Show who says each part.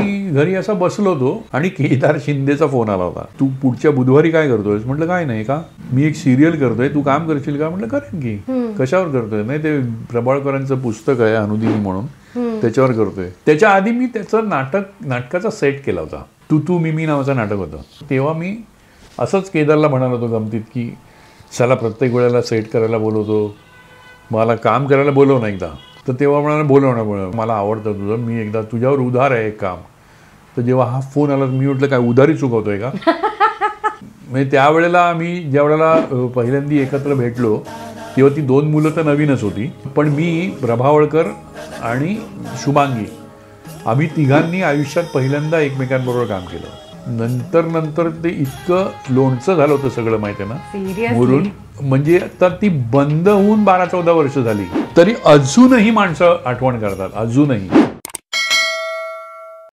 Speaker 1: मी घरी असा बसलो होतो आणि केदार शिंदेचा फोन आला होता. तू पुढच्या बुधवारी काय करतोयस? म्हटलं काय नाही का, मी एक सिरियल करतोय, तू काम करशील का? म्हटलं करेन की. कशावर करतोय? नाही ते प्रभाळकरांचं पुस्तक आहे अनुदिनी म्हणून, त्याच्यावर करतोय. त्याच्या आधी मी त्याचं नाटकाचा सेट केला होता. तू मी नावाचं नाटक होतं. तेव्हा मी असंच केदारला म्हणालो होतो गमतीत की चला प्रत्येक वेळेला सेट करायला बोलवतो, मला काम करायला बोलव ना एकदा. तर तेव्हा म्हणाला बोलवणं, मला आवडतं तुझं, मी एकदा तुझ्यावर उधार आहे एक काम. तर जेव्हा हा फोन आला मी म्हटलं काय उधारी चुकवतोय का? म्हणजे त्यावेळेला आम्ही ज्या वेळेला पहिल्यांदा एकत्र भेटलो तेव्हा ती 2 मुलं तर नवीनच होती. पण मी, प्रभावळकर आणि शुभांगी आम्ही तिघांनी आयुष्यात पहिल्यांदा एकमेकांबरोबर काम केलं. नंतर ते इतकं लोणचं झालं होतं सगळं माहिती आहे ना मुरून. म्हणजे आता ती बंद होऊन 12-14 वर्ष झाली तरी अजूनही माणसं आठवण करतात, अजूनही.